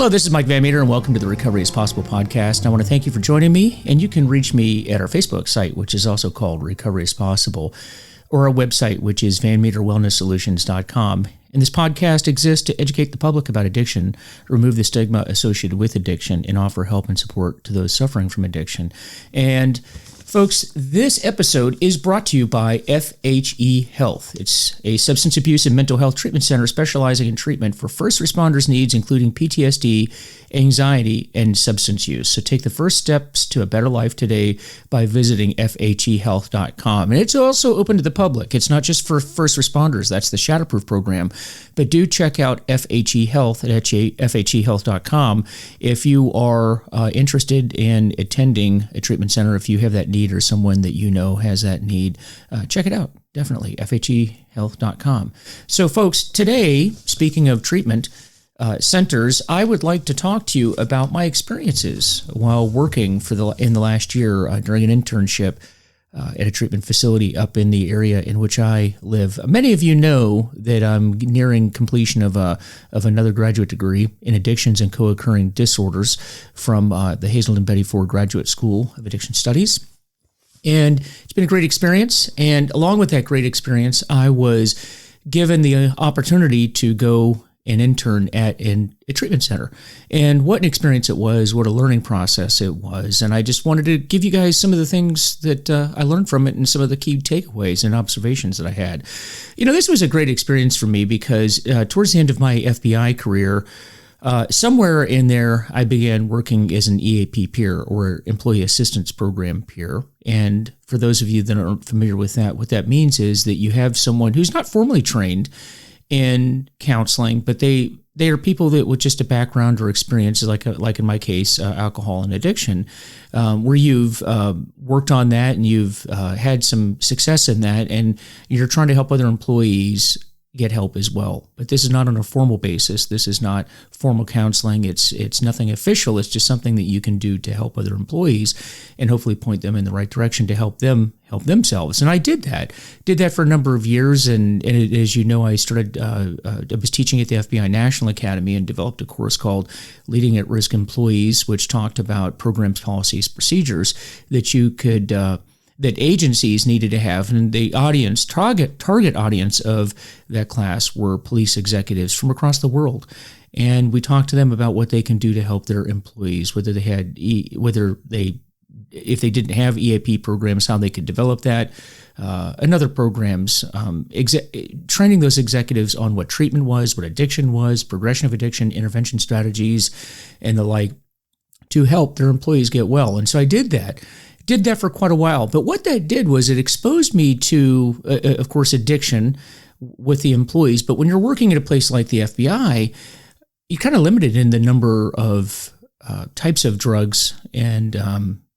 Hello, this is Mike Van Meter, and welcome to the Recovery is Possible podcast. I want to thank you for joining me, and you can reach me at our Facebook site, which is also called Recovery is Possible, or our website, which is vanmeterwellnesssolutions.com. And this podcast exists to educate the public about addiction, remove the stigma associated with addiction, and offer help and support to those suffering from addiction. And folks, this episode is brought to you by FHE Health. It's a substance abuse and mental health treatment center specializing in treatment for first responders' needs, including PTSD, anxiety, and substance use. So take the first steps to a better life today by visiting FHEHealth.com. And it's also open to the public. It's not just for first responders. That's the Shatterproof program. But do check out FHE Health at FHEHealth.com if you are interested in attending a treatment center, if you have that need or someone that you know has that need. Check it out. Definitely, FHEHealth.com. So folks, today, speaking of treatment centers, I would like to talk to you about my experiences while working in the last year during an internship at a treatment facility up in the area in which I live. Many of you know that I'm nearing completion of another graduate degree in addictions and co-occurring disorders from the Hazelden Betty Ford Graduate School of Addiction Studies. And it's been a great experience. And along with that great experience, I was given the opportunity to go and intern at a treatment center. And what an experience it was, what a learning process it was. And I just wanted to give you guys some of the things that I learned from it and some of the key takeaways and observations that I had. You know, this was a great experience for me because towards the end of my FBI career, somewhere in there, I began working as an EAP peer, or Employee Assistance Program peer. And for those of you that aren't familiar with that, what that means is that you have someone who's not formally trained in counseling, but they are people that with just a background or experience, like in my case, alcohol and addiction, where you've worked on that and you've had some success in that, and you're trying to help other employees get help as well. But this is not on a formal basis. This is not formal counseling. It's nothing official. It's just something that you can do to help other employees and hopefully point them in the right direction to help them help themselves. And I did that for a number of years. And as you know, I started, I was teaching at the FBI National Academy and developed a course called Leading at Risk Employees, which talked about programs, policies, procedures that you could, that agencies needed to have. And the audience, target audience of that class were police executives from across the world. And we talked to them about what they can do to help their employees, if they didn't have EAP programs, how they could develop that, and other programs, training those executives on what treatment was, what addiction was, progression of addiction, intervention strategies, and the like, to help their employees get well. And so I did that for quite a while. But what that did was it exposed me to, of course, addiction with the employees. But when you're working at a place like the FBI, you're kind of limited in the number of types of drugs and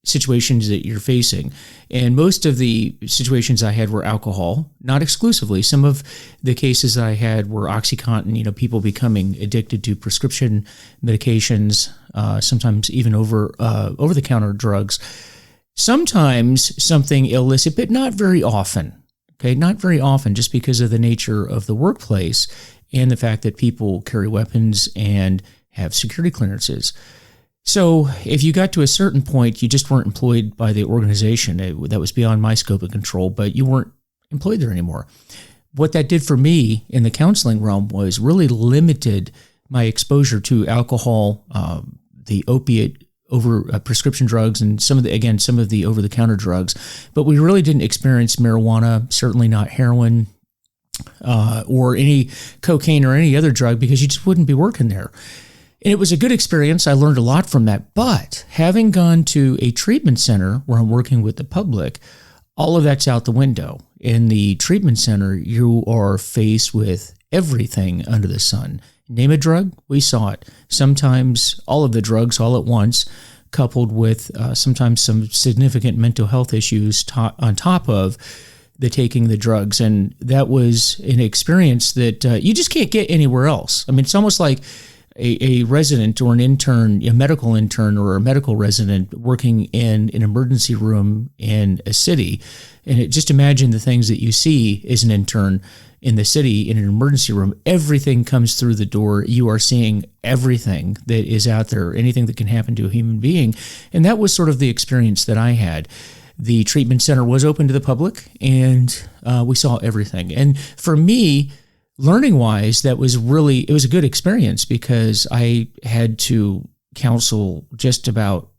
situations that you're facing. And most of the situations I had were alcohol, not exclusively. Some of the cases I had were OxyContin, people becoming addicted to prescription medications, sometimes even over-the-counter drugs. Sometimes something illicit, but not very often. Okay, not very often, just because of the nature of the workplace and the fact that people carry weapons and have security clearances. So if you got to a certain point, you just weren't employed by the organization. That was beyond my scope of control, but you weren't employed there anymore. What that did for me in the counseling realm was really limited my exposure to alcohol, the opiate prescription drugs, and some of the over-the-counter drugs. But we really didn't experience marijuana, certainly not heroin, or any cocaine or any other drug, because you just wouldn't be working there. And it was a good experience. I learned a lot from that. But having gone to a treatment center where I'm working with the public, all of that's out the window. In the treatment center, you are faced with everything under the sun. Name a drug, we saw it. Sometimes all of the drugs all at once, coupled with sometimes some significant mental health issues on top of the taking the drugs. And that was an experience that you just can't get anywhere else. I mean, it's almost like a resident or an intern, a medical intern or a medical resident working in an emergency room in a city. And just imagine the things that you see as an intern in the city in an emergency room. Everything comes through the door. You are seeing everything that is out there, anything that can happen to a human being. And that was sort of the experience that I had. The treatment center was open to the public, and we saw everything. And for me, learning-wise, it was a good experience because I had to counsel just about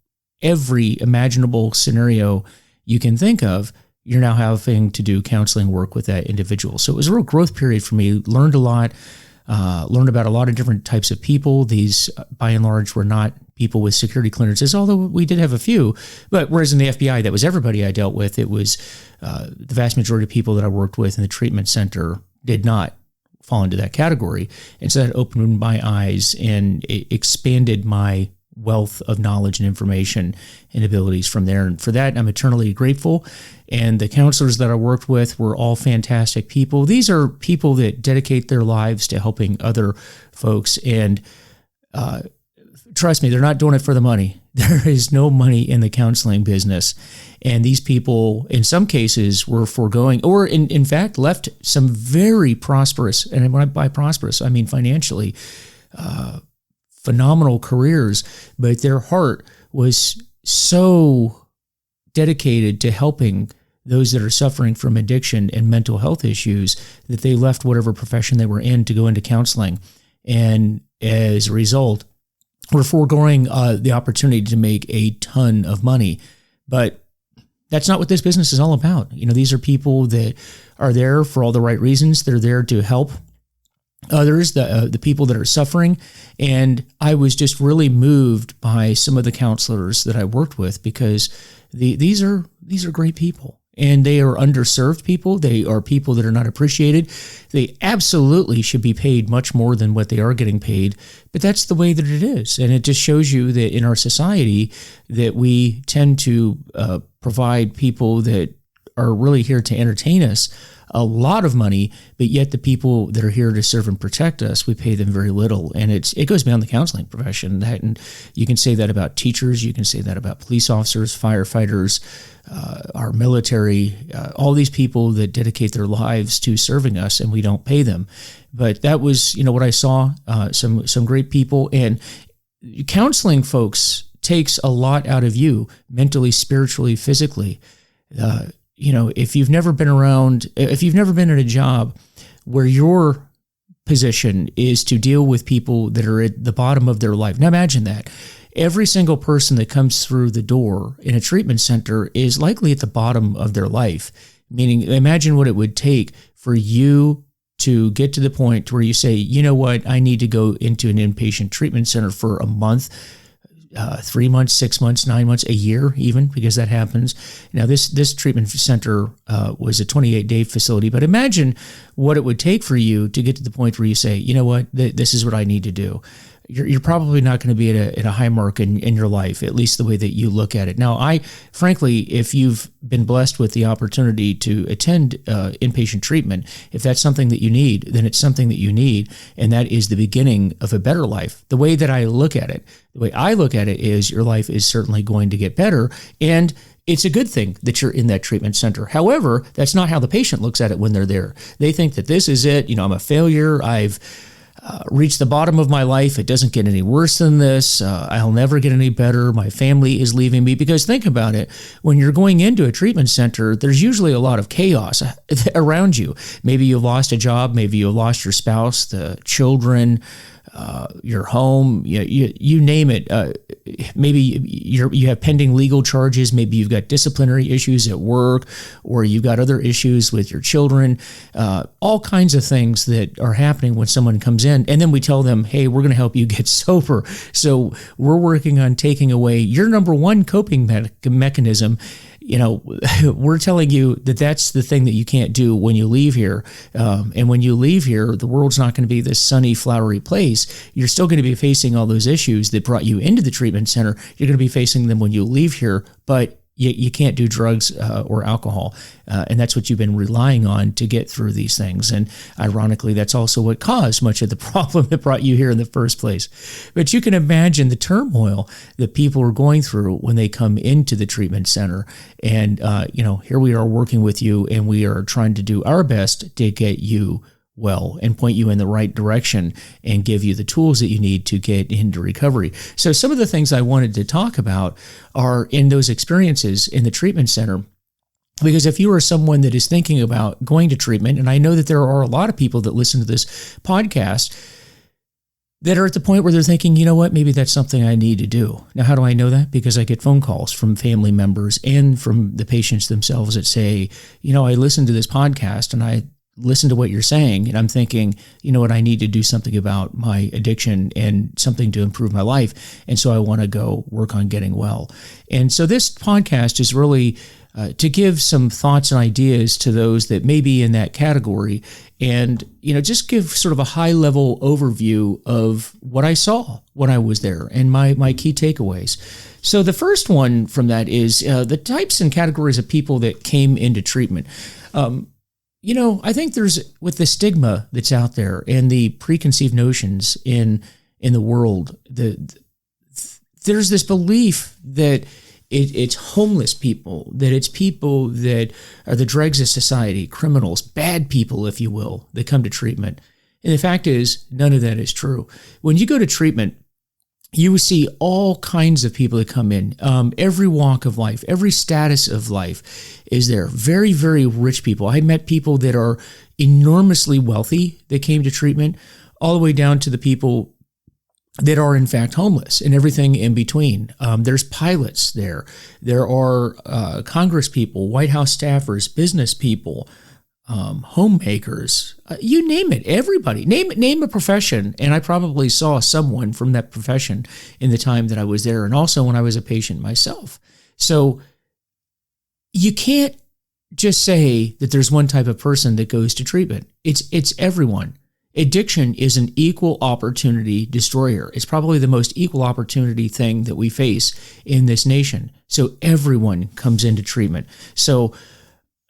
every imaginable scenario you can think of. You're now having to do counseling work with that individual. So it was a real growth period for me. Learned a lot, learned about a lot of different types of people. These, by and large, were not people with security clearances, although we did have a few. But whereas in the FBI, that was everybody I dealt with. It was the vast majority of people that I worked with in the treatment center did not fall into that category. And so that opened my eyes and it expanded my wealth of knowledge and information and abilities from there. And for that, I'm eternally grateful. And the counselors that I worked with were all fantastic people. These are people that dedicate their lives to helping other folks. And trust me, they're not doing it for the money. There is no money in the counseling business. And these people, in some cases, were foregoing, or in fact, left some very prosperous, and when I by prosperous, I mean financially, phenomenal careers, but their heart was so dedicated to helping those that are suffering from addiction and mental health issues that they left whatever profession they were in to go into counseling. And as a result, we're foregoing the opportunity to make a ton of money. But that's not what this business is all about. These are people that are there for all the right reasons. They're there to help others, the people that are suffering. And I was just really moved by some of the counselors that I worked with because these are great people. And they are underserved people. They are people that are not appreciated. They absolutely should be paid much more than what they are getting paid. But that's the way that it is. And it just shows you that in our society that we tend to provide people that are really here to entertain us a lot of money, but yet the people that are here to serve and protect us, we pay them very little. And it goes beyond the counseling profession. And you can say that about teachers. You can say that about police officers, firefighters, our military, all these people that dedicate their lives to serving us, and we don't pay them. But that was, what I saw, some great people. And counseling, folks, takes a lot out of you mentally, spiritually, physically. If you've never been in a job where your position is to deal with people that are at the bottom of their life. Now imagine that. Every single person that comes through the door in a treatment center is likely at the bottom of their life. Meaning, imagine what it would take for you to get to the point where you say, you know what, I need to go into an inpatient treatment center for a month, 3 months, 6 months, 9 months, a year even, because that happens. Now, this treatment center was a 28-day facility, but imagine what it would take for you to get to the point where you say, you know what, this is what I need to do. You're probably not going to be at a high mark in your life, at least the way that you look at it. Now, frankly, if you've been blessed with the opportunity to attend inpatient treatment, if that's something that you need, then it's something that you need, and that is the beginning of a better life. The way I look at it is your life is certainly going to get better, and it's a good thing that you're in that treatment center. However, that's not how the patient looks at it when they're there. They think that this is it. I'm a failure. I've reached the bottom of my life. It doesn't get any worse than this. I'll never get any better. My family is leaving me. Because think about it. When you're going into a treatment center, there's usually a lot of chaos around you. Maybe you've lost a job. Maybe you've lost your spouse, the children, your home, you name it. Maybe you have pending legal charges. Maybe you've got disciplinary issues at work, or you've got other issues with your children, all kinds of things that are happening when someone comes in. And then we tell them, hey, we're going to help you get sober. So we're working on taking away your number one coping mechanism. We're telling you that that's the thing that you can't do when you leave here. And when you leave here, the world's not going to be this sunny, flowery place. You're still going to be facing all those issues that brought you into the treatment center. You're going to be facing them when you leave here, but you can't do drugs or alcohol. And that's what you've been relying on to get through these things. And ironically, that's also what caused much of the problem that brought you here in the first place. But you can imagine the turmoil that people are going through when they come into the treatment center. And, here we are working with you, and we are trying to do our best to get you well and point you in the right direction and give you the tools that you need to get into recovery. So some of the things I wanted to talk about are in those experiences in the treatment center. Because if you are someone that is thinking about going to treatment, and I know that there are a lot of people that listen to this podcast that are at the point where they're thinking, you know what, maybe that's something I need to do. Now, how do I know that? Because I get phone calls from family members and from the patients themselves that say, I listened to this podcast and I listen to what you're saying, and I'm thinking, you know what, I need to do something about my addiction and something to improve my life. And so I want to go work on getting well. And so this podcast is really to give some thoughts and ideas to those that may be in that category, and just give sort of a high level overview of what I saw when I was there and my key takeaways. So the first one from that is the types and categories of people that came into treatment. I think with the stigma that's out there and the preconceived notions in the world, there's this belief that it's homeless people, that it's people that are the dregs of society, criminals, bad people, if you will, that come to treatment. And the fact is, none of that is true. When you go to treatment, you will see all kinds of people that come in, every walk of life, every status of life is there. Very, very rich people. I met people that are enormously wealthy that came to treatment, all the way down to the people that are in fact homeless and everything in between. There's pilots there. There are Congress people, White House staffers, business people, homemakers, you name it, everybody. Name a profession, and I probably saw someone from that profession in the time that I was there, and also when I was a patient myself. So you can't just say that there's one type of person that goes to treatment. It's everyone. Addiction is an equal opportunity destroyer. It's probably the most equal opportunity thing that we face in this nation. So everyone comes into treatment. So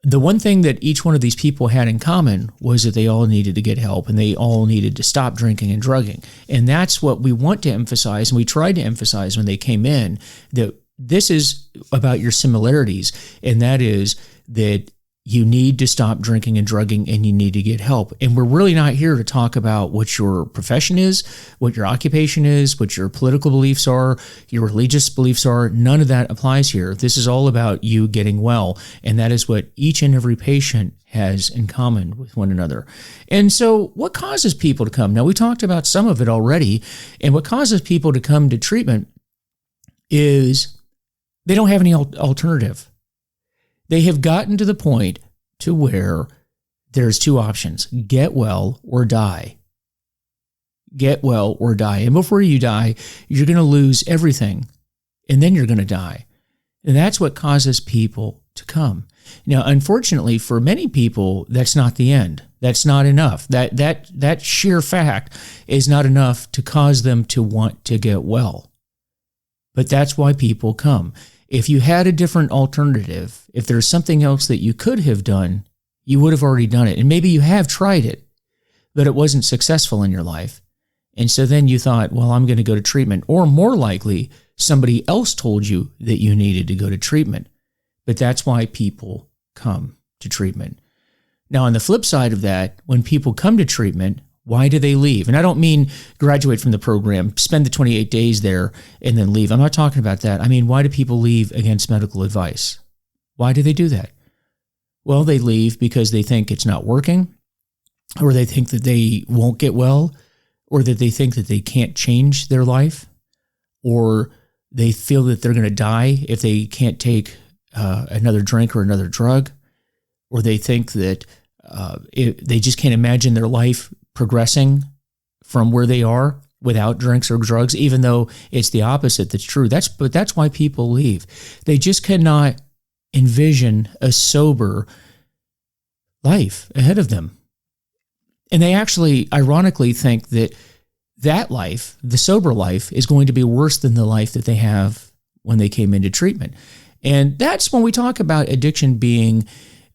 the one thing that each one of these people had in common was that they all needed to get help, and they all needed to stop drinking and drugging. And that's what we want to emphasize, and we tried to emphasize when they came in, that this is about your similarities, and that is that you need to stop drinking and drugging, and you need to get help. And we're really not here to talk about what your profession is, what your occupation is, what your political beliefs are, your religious beliefs are. None of that applies here. This is all about you getting well. And that is what each and every patient has in common with one another. And so what causes people to come? Now, we talked about some of it already. And what causes people to come to treatment is they don't have any alternative. They have gotten to the point to where there's two options: get well or die. Get well or die. And before you die, you're going to lose everything, and then you're going to die. And that's what causes people to come. Now, unfortunately, for many people, that's not the end. That's not enough. That sheer fact is not enough to cause them to want to get well. But that's why people come. If you had a different alternative, if there's something else that you could have done, you would have already done it. And maybe you have tried it, but it wasn't successful in your life. And so then you thought, well, I'm going to go to treatment. Or more likely, somebody else told you that you needed to go to treatment. But that's why people come to treatment. Now, on the flip side of that, when people come to treatment, why do they leave? And I don't mean graduate from the program, spend the 28 days there, and then leave. I'm not talking about that. I mean, why do people leave against medical advice? Why do they do that? Well, they leave because they think it's not working, or they think that they won't get well, or that they think that they can't change their life, or they feel that they're going to die if they can't take another drink or another drug, or they think that they just can't imagine their life progressing from where they are without drinks or drugs, even though it's the opposite that's true. But that's why people leave. They just cannot envision a sober life ahead of them. And they actually, ironically, think that life, the sober life, is going to be worse than the life that they have when they came into treatment. And that's when we talk about addiction being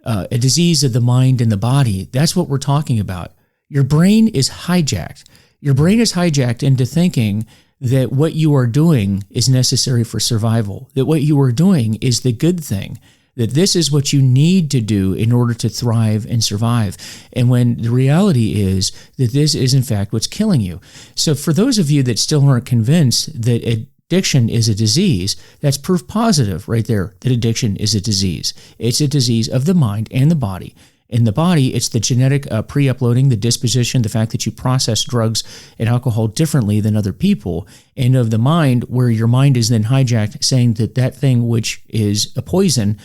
a disease of the mind and the body. That's what we're talking about. Your brain is hijacked. Your brain is hijacked into thinking that what you are doing is necessary for survival, that what you are doing is the good thing, that this is what you need to do in order to thrive and survive. And when the reality is that this is in fact what's killing you. So for those of you that still aren't convinced that addiction is a disease, that's proof positive right there that addiction is a disease. It's a disease of the mind and the body. In the body, it's the genetic pre-uploading, the disposition, the fact that you process drugs and alcohol differently than other people. And of the mind, where your mind is then hijacked, saying that that thing which is a poison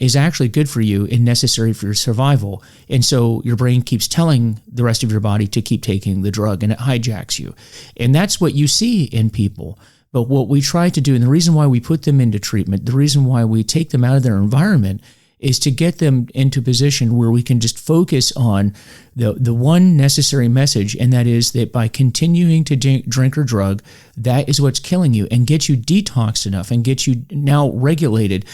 is actually good for you and necessary for your survival. And so your brain keeps telling the rest of your body to keep taking the drug, and it hijacks you. And that's what you see in people. But what we try to do, and the reason why we put them into treatment, the reason why we take them out of their environment, is to get them into a position where we can just focus on the one necessary message, and that is that by continuing to drink or drug, that is what's killing you, and get you detoxed enough and get you now regulated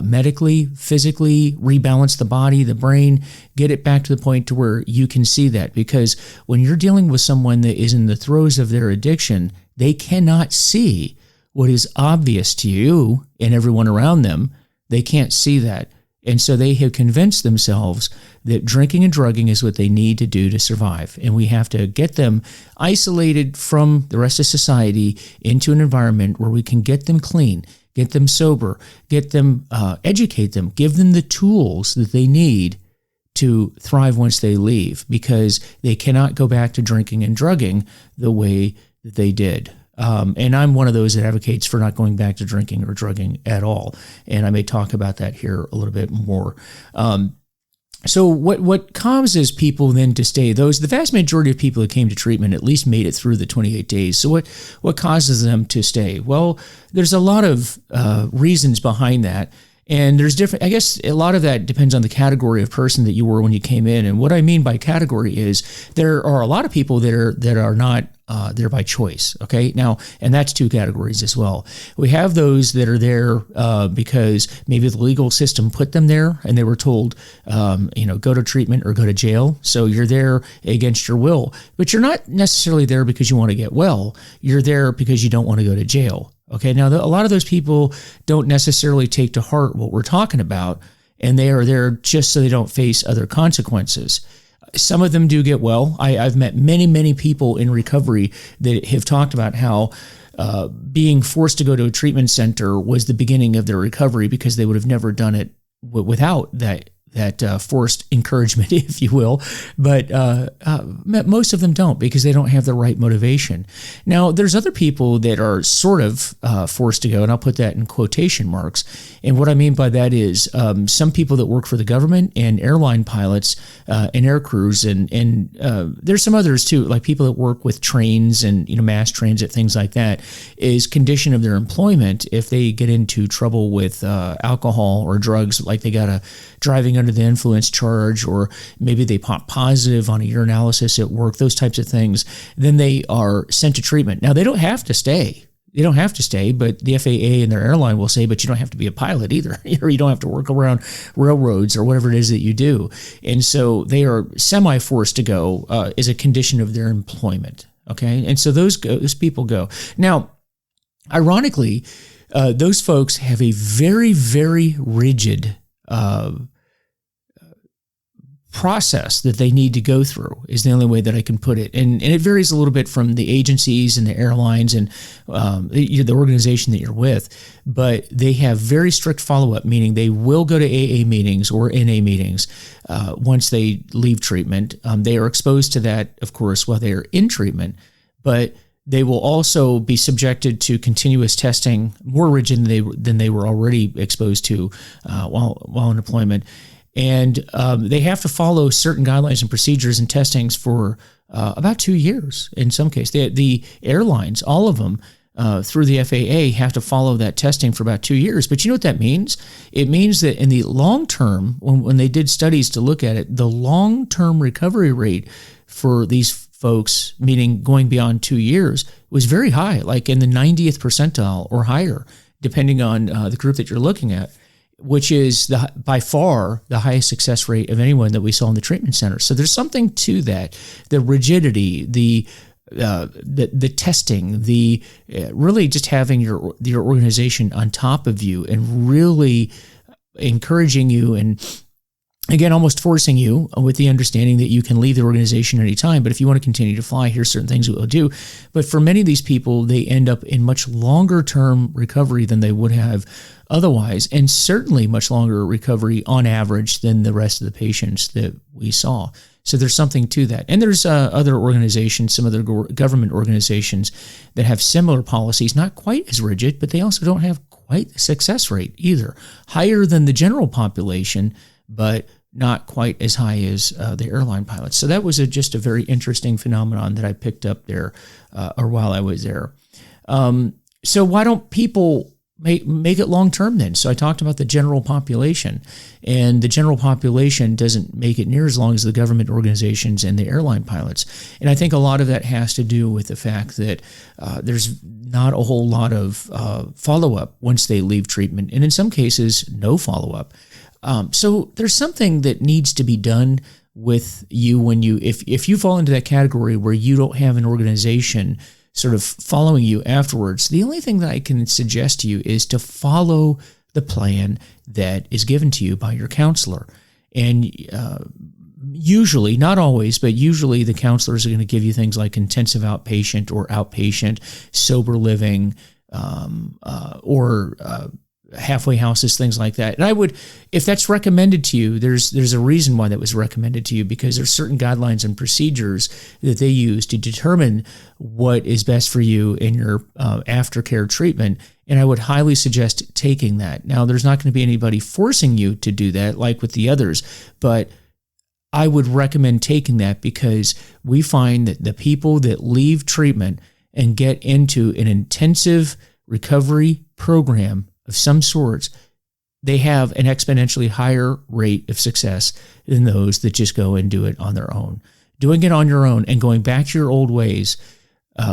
medically, physically, rebalance the body, the brain, get it back to the point to where you can see that. Because when you're dealing with someone that is in the throes of their addiction, they cannot see what is obvious to you and everyone around them. They can't see that. And so they have convinced themselves that drinking and drugging is what they need to do to survive. And we have to get them isolated from the rest of society into an environment where we can get them clean, get them sober, get them, educate them, give them the tools that they need to thrive once they leave, because they cannot go back to drinking and drugging the way that they did. And I'm one of those that advocates for not going back to drinking or drugging at all. And I may talk about that here a little bit more. So what causes people then to stay? The vast majority of people that came to treatment at least made it through the 28 days. So what causes them to stay? Well, there's a lot of reasons behind that. And there's different, I guess a lot of that depends on the category of person that you were when you came in. And what I mean by category is there are a lot of people that are not there by choice. Okay. Now, and that's two categories as well. We have those that are there because maybe the legal system put them there and they were told, go to treatment or go to jail. So you're there against your will, but you're not necessarily there because you want to get well. You're there because you don't want to go to jail. Okay, now a lot of those people don't necessarily take to heart what we're talking about, and they are there just so they don't face other consequences. Some of them do get well. I've met many, many people in recovery that have talked about how being forced to go to a treatment center was the beginning of their recovery, because they would have never done it without that forced encouragement, if you will. But most of them don't, because they don't have the right motivation. Now, there's other people that are sort of forced to go, and I'll put that in quotation marks. And what I mean by that is some people that work for the government and airline pilots and air crews, and there's some others too, like people that work with trains and mass transit, things like that, is condition of their employment. If they get into trouble with alcohol or drugs, like they got a driving under the influence charge, or maybe they pop positive on a urinalysis at work, those types of things, then they are sent to treatment. Now, they don't have to stay. They don't have to stay, but the FAA and their airline will say, but you don't have to be a pilot either, or you don't have to work around railroads or whatever it is that you do. And so they are semi-forced to go as a condition of their employment. Okay, and so those people go. Now, ironically, those folks have a very, very rigid process that they need to go through, is the only way that I can put it. And it varies a little bit from the agencies and the airlines and the organization that you're with, but they have very strict follow-up, meaning they will go to AA meetings or NA meetings once they leave treatment. They are exposed to that, of course, while they are in treatment, but they will also be subjected to continuous testing, more rigid than they were already exposed to while in deployment. And they have to follow certain guidelines and procedures and testings for about 2 years in some cases. The airlines, all of them, through the FAA, have to follow that testing for about 2 years. But you know what that means? It means that in the long term, when they did studies to look at it, the long-term recovery rate for these folks, meaning going beyond 2 years, was very high, like in the 90th percentile or higher. depending on the group that you're looking at, which is by far the highest success rate of anyone that we saw in the treatment center. So there's something to that, the rigidity, the testing, the really just having your organization on top of you and really encouraging you and, again, almost forcing you with the understanding that you can leave the organization at any time. But if you want to continue to fly, here's certain things we'll do. But for many of these people, they end up in much longer term recovery than they would have otherwise, and certainly much longer recovery on average than the rest of the patients that we saw. So there's something to that. And there's other organizations, some other government organizations that have similar policies, not quite as rigid, but they also don't have quite the success rate either. Higher than the general population, but not quite as high as the airline pilots. So that was just a very interesting phenomenon that I picked up there or while I was there. So why don't people make it long-term then? So I talked about the general population, and the general population doesn't make it near as long as the government organizations and the airline pilots. And I think a lot of that has to do with the fact that there's not a whole lot of follow-up once they leave treatment, and in some cases, no follow-up. So there's something that needs to be done with you when if you fall into that category where you don't have an organization sort of following you afterwards. The only thing that I can suggest to you is to follow the plan that is given to you by your counselor. And usually, not always, but usually the counselors are going to give you things like intensive outpatient or outpatient, sober living, or halfway houses, things like that. And I would, if that's recommended to you, there's a reason why that was recommended to you, because there's certain guidelines and procedures that they use to determine what is best for you in your aftercare treatment. And I would highly suggest taking that. Now, there's not going to be anybody forcing you to do that like with the others, but I would recommend taking that because we find that the people that leave treatment and get into an intensive recovery program of some sorts, they have an exponentially higher rate of success than those that just go and do it on their own. Doing it on your own and going back to your old ways,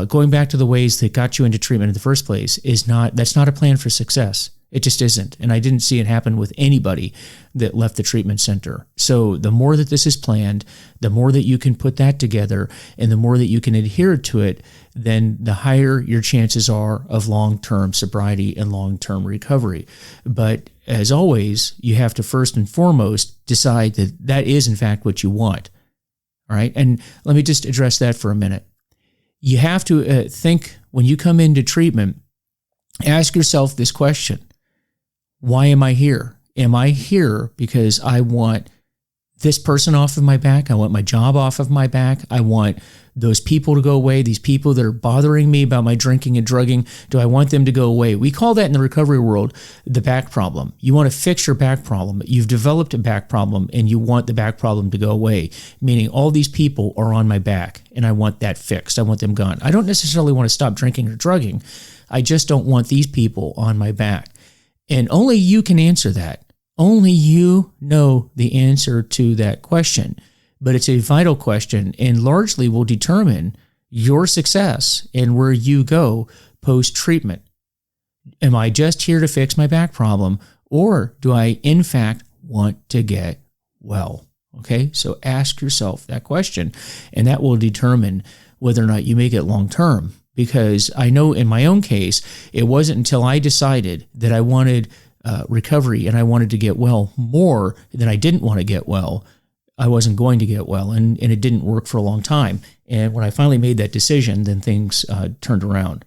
going back to the ways that got you into treatment in the first place, that's not a plan for success. It just isn't. And I didn't see it happen with anybody that left the treatment center. So the more that this is planned, the more that you can put that together and the more that you can adhere to it, then the higher your chances are of long-term sobriety and long-term recovery. But as always, you have to first and foremost decide that that is in fact what you want. All right. And let me just address that for a minute. You have to think when you come into treatment, ask yourself this question. Why am I here? Am I here because I want this person off of my back? I want my job off of my back. I want those people to go away, these people that are bothering me about my drinking and drugging. Do I want them to go away? We call that in the recovery world the back problem. You want to fix your back problem. You've developed a back problem and you want the back problem to go away, meaning all these people are on my back and I want that fixed. I want them gone. I don't necessarily want to stop drinking or drugging. I just don't want these people on my back. And only you can answer that. Only you know the answer to that question. But it's a vital question and largely will determine your success and where you go post-treatment. Am I just here to fix my back problem, or do I in fact want to get well? Okay, so ask yourself that question, and that will determine whether or not you make it long-term. Because I know in my own case, it wasn't until I decided that I wanted recovery and I wanted to get well more than I didn't want to get well, I wasn't going to get well, and it didn't work for a long time. And when I finally made that decision, then things turned around.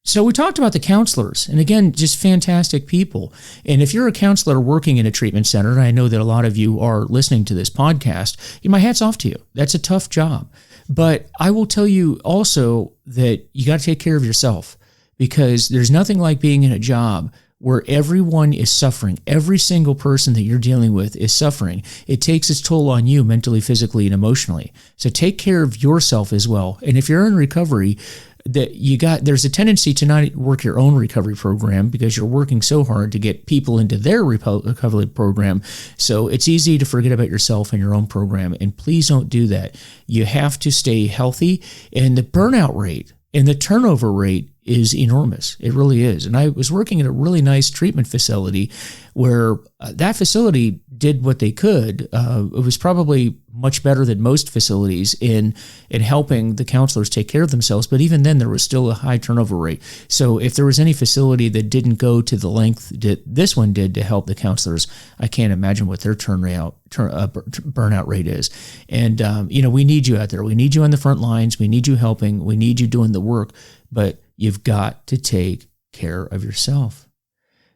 So we talked about the counselors, and again, just fantastic people. And if you're a counselor working in a treatment center, and I know that a lot of you are listening to this podcast, my hat's off to you. That's a tough job. But I will tell you also that you got to take care of yourself, because there's nothing like being in a job where everyone is suffering. Every single person that you're dealing with is suffering. It takes its toll on you mentally, physically, and emotionally. So take care of yourself as well. And if you're in recovery, there's a tendency to not work your own recovery program because you're working so hard to get people into their recovery program. So it's easy to forget about yourself and your own program. And please don't do that. You have to stay healthy. And the burnout rate and the turnover rate is enormous. It really is. And I was working at a really nice treatment facility where that facility did what they could. It was probably much better than most facilities in helping the counselors take care of themselves. But even then, there was still a high turnover rate. So if there was any facility that didn't go to the length that this one did to help the counselors, I can't imagine what their burnout rate is. And, we need you out there. We need you on the front lines. We need you helping. We need you doing the work. But you've got to take care of yourself.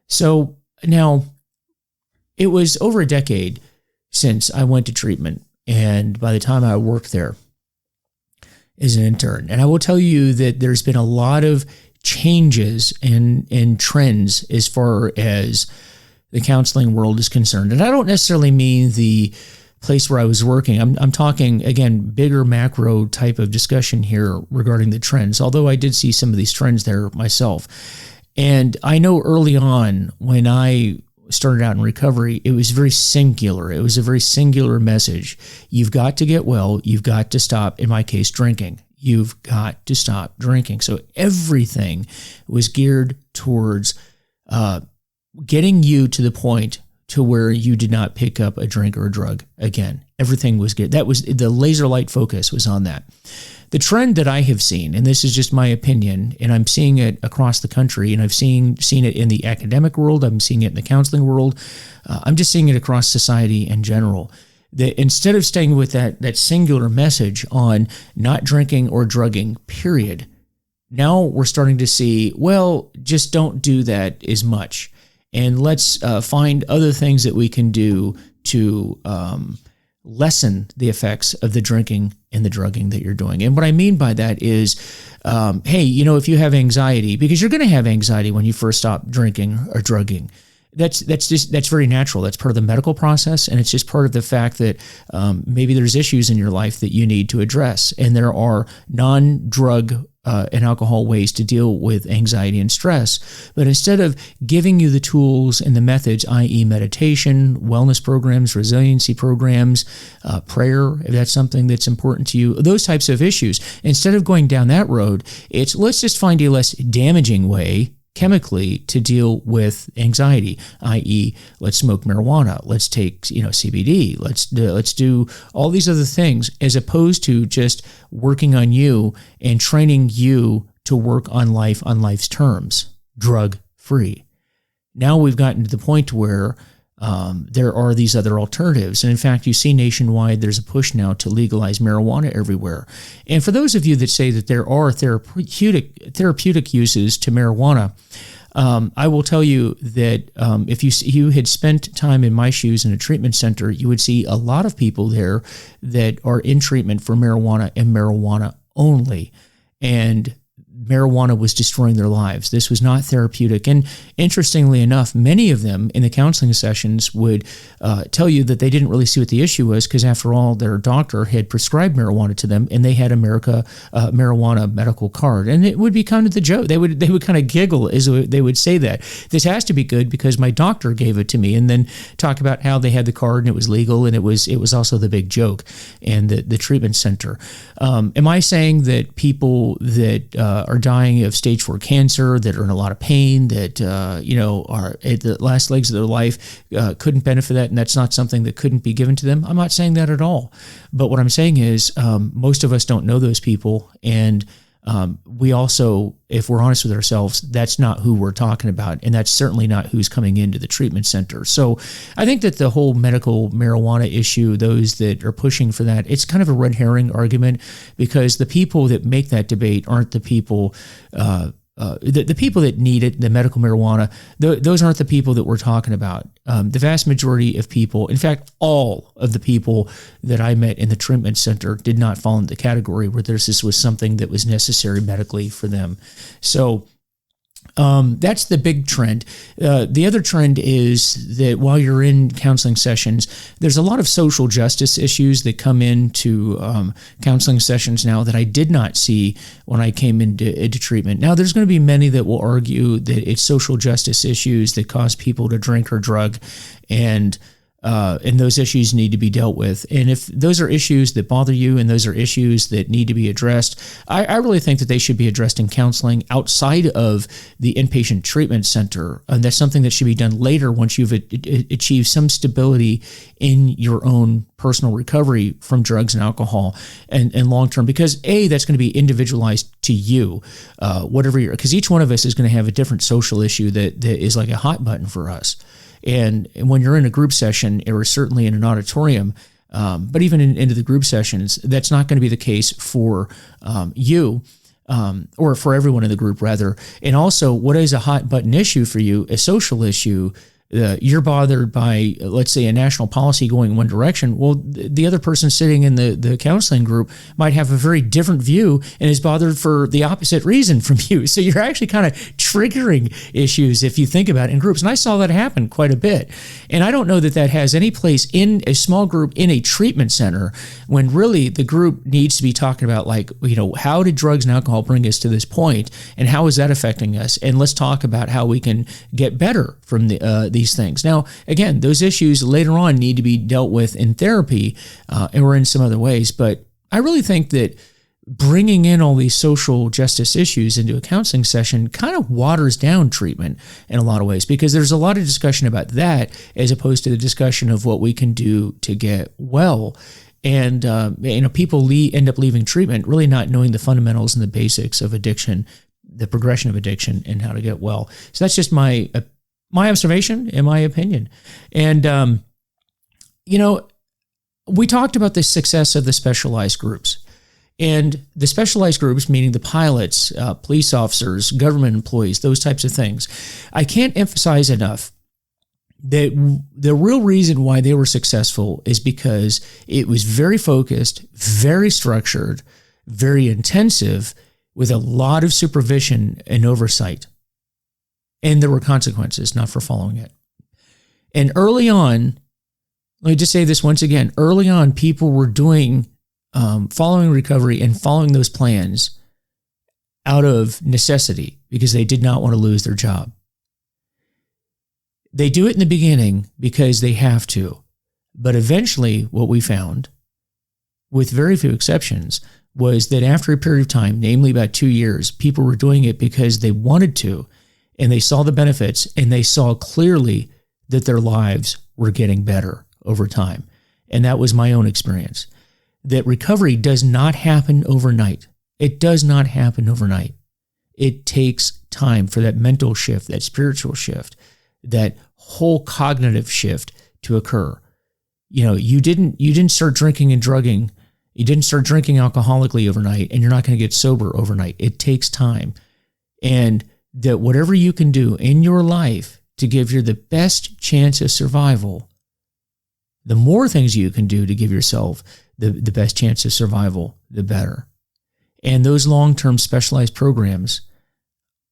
So now, it was over a decade since I went to treatment, and by the time I worked there as an intern, and I will tell you that there's been a lot of changes and trends as far as the counseling world is concerned. And I don't necessarily mean the place where I was working. I'm talking, again, bigger macro type of discussion here regarding the trends, although I did see some of these trends there myself. And I know early on when I started out in recovery, it was very singular. It was a very singular message. You've got to get well. You've got to stop, in my case, drinking. You've got to stop drinking. So everything was geared towards getting you to the point to where you did not pick up a drink or a drug again. Everything was good. That was the laser light focus was on that. The trend that I have seen, and this is just my opinion, and I'm seeing it across the country, and I've seen it in the academic world, I'm seeing it in the counseling world, I'm just seeing it across society in general, that instead of staying with that singular message on not drinking or drugging, period, now we're starting to see, well, just don't do that as much, and let's find other things that we can do to lessen the effects of the drinking and the drugging that you're doing. And what I mean by that is, hey, if you have anxiety, because you're going to have anxiety when you first stop drinking or drugging, that's very natural. That's part of the medical process, and it's just part of the fact that maybe there's issues in your life that you need to address, and there are non-drug and alcohol ways to deal with anxiety and stress. But instead of giving you the tools and the methods, i.e. meditation, wellness programs, resiliency programs, prayer, if that's something that's important to you, those types of issues, instead of going down that road, let's just find a less damaging way chemically to deal with anxiety, i.e. let's smoke marijuana, let's take CBD, let's do all these other things, as opposed to just working on you and training you to work on life's terms, drug free. Now we've gotten to the point where there are these other alternatives. And in fact, you see nationwide, there's a push now to legalize marijuana everywhere. And for those of you that say that there are therapeutic uses to marijuana, I will tell you that if you had spent time in my shoes in a treatment center, you would see a lot of people there that are in treatment for marijuana and marijuana only. And marijuana was destroying their lives. This was not therapeutic. And interestingly enough, many of them in the counseling sessions would tell you that they didn't really see what the issue was, because after all, their doctor had prescribed marijuana to them, and they had a marijuana medical card. And it would be kind of the joke. They would kind of giggle as they would say that. This has to be good because my doctor gave it to me, and then talk about how they had the card and it was legal, and it was also the big joke and the treatment center. Am I saying that people that are dying of stage 4 cancer, that are in a lot of pain, that are at the last legs of their life, couldn't benefit that, and that's not something that couldn't be given to them? I'm not saying that at all. But what I'm saying is most of us don't know those people, and we also, if we're honest with ourselves, that's not who we're talking about, and that's certainly not who's coming into the treatment center. So I think that the whole medical marijuana issue, those that are pushing for that, it's kind of a red herring argument, because the people that make that debate aren't the people the people that need it, the medical marijuana, those aren't the people that we're talking about. The vast majority of people, in fact, all of the people that I met in the treatment center did not fall into the category where this was something that was necessary medically for them. So that's the big trend. The other trend is that while you're in counseling sessions, there's a lot of social justice issues that come into counseling sessions now that I did not see when I came into treatment. Now, there's going to be many that will argue that it's social justice issues that cause people to drink or drug, and and those issues need to be dealt with. And if those are issues that bother you and those are issues that need to be addressed, I really think that they should be addressed in counseling outside of the Inpatient Treatment Center. And that's something that should be done later once you've achieved some stability in your own personal recovery from drugs and alcohol and long-term, because that's going to be individualized to you, because each one of us is going to have a different social issue that is like a hot button for us. And when you're in a group session, or certainly in an auditorium, but even into the group sessions, that's not going to be the case for you, or for everyone in the group, rather. And also, what is a hot button issue for you, a social issue? You're bothered by, let's say, a national policy going one direction. Well, the other person sitting in the counseling group might have a very different view and is bothered for the opposite reason from you. So you're actually kind of triggering issues if you think about it in groups. And I saw that happen quite a bit. And I don't know that that has any place in a small group in a treatment center, when really the group needs to be talking about, like, how did drugs and alcohol bring us to this point, and how is that affecting us? And let's talk about how we can get better from these things. Now, again, those issues later on need to be dealt with in therapy or in some other ways. But I really think that bringing in all these social justice issues into a counseling session kind of waters down treatment in a lot of ways, because there's a lot of discussion about that as opposed to the discussion of what we can do to get well. And people end up leaving treatment really not knowing the fundamentals and the basics of addiction, the progression of addiction, and how to get well. So that's just my observation and my opinion. And, we talked about the success of the specialized groups. And the specialized groups, meaning the pilots, police officers, government employees, those types of things. I can't emphasize enough that the real reason why they were successful is because it was very focused, very structured, very intensive, with a lot of supervision and oversight. And there were consequences not for following it. And early on, let me just say this once again, early on, people were following recovery and following those plans out of necessity because they did not want to lose their job. They do it in the beginning because they have to. But eventually, what we found, with very few exceptions, was that after a period of time, namely about 2 years, people were doing it because they wanted to, and they saw the benefits, and they saw clearly that their lives were getting better over time. And that was my own experience. That recovery does not happen overnight. It does not happen overnight. It takes time for that mental shift, that spiritual shift, that whole cognitive shift to occur. You didn't start drinking and drugging. You didn't start drinking alcoholically overnight, and you're not going to get sober overnight. It takes time. And that whatever you can do in your life to give you the best chance of survival, the more things you can do to give yourself the best chance of survival, the better. And those long-term specialized programs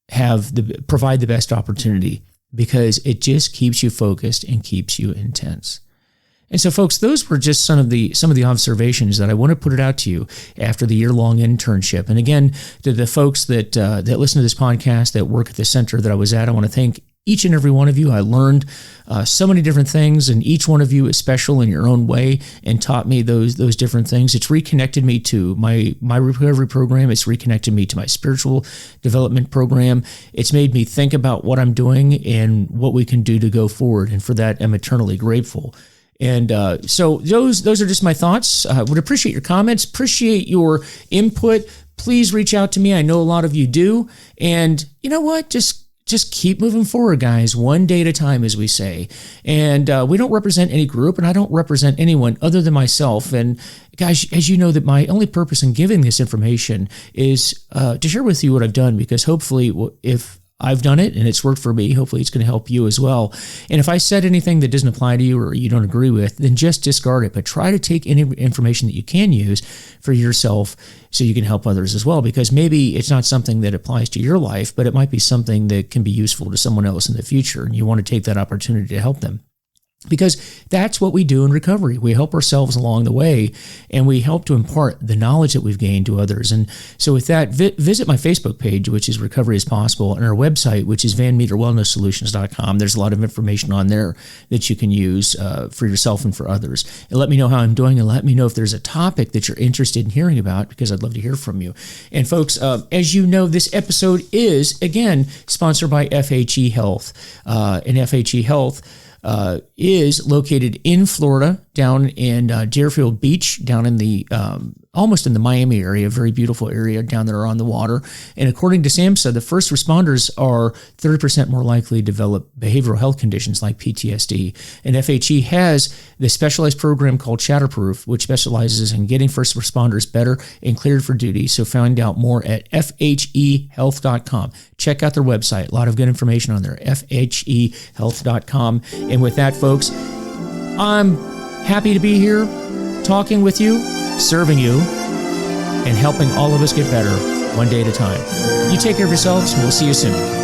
provide the best opportunity, because it just keeps you focused and keeps you intense. And so, folks, those were just some of the observations that I want to put it out to you after the year-long internship. And again, to the folks that listen to this podcast, that work at the center that I was at, I want to thank each and every one of you. I learned so many different things, and each one of you is special in your own way and taught me those different things. It's reconnected me to my recovery program. It's reconnected me to my spiritual development program. It's made me think about what I'm doing and what we can do to go forward. And for that, I'm eternally grateful. And so those are just my thoughts. I would appreciate your comments, appreciate your input. Please reach out to me. I know a lot of you do. And you know what? Just keep moving forward, guys, one day at a time, as we say. And we don't represent any group, and I don't represent anyone other than myself. And guys, as you know, that my only purpose in giving this information is to share with you what I've done, because hopefully if I've done it and it's worked for me, hopefully it's going to help you as well. And if I said anything that doesn't apply to you or you don't agree with, then just discard it. But try to take any information that you can use for yourself so you can help others as well, because maybe it's not something that applies to your life, but it might be something that can be useful to someone else in the future, and you want to take that opportunity to help them. Because that's what we do in recovery. We help ourselves along the way, and we help to impart the knowledge that we've gained to others. And so with that, visit my Facebook page, which is Recovery is Possible, and our website, which is VanMeterWellnessSolutions.com. There's a lot of information on there that you can use for yourself and for others. And let me know how I'm doing, and let me know if there's a topic that you're interested in hearing about, because I'd love to hear from you. And folks, as you know, this episode is, again, sponsored by FHE Health. And FHE Health is located in Florida, down in Deerfield Beach, down in the almost in the Miami area, a very beautiful area down there on the water. And according to SAMHSA, the first responders are 30% more likely to develop behavioral health conditions like PTSD. And FHE has the specialized program called Shatterproof, which specializes in getting first responders better and cleared for duty. So find out more at FHEhealth.com. Check out their website. A lot of good information on there, FHEhealth.com. And with that, folks, I'm happy to be here talking with you, serving you, and helping all of us get better one day at a time. You take care of yourselves, and we'll see you soon.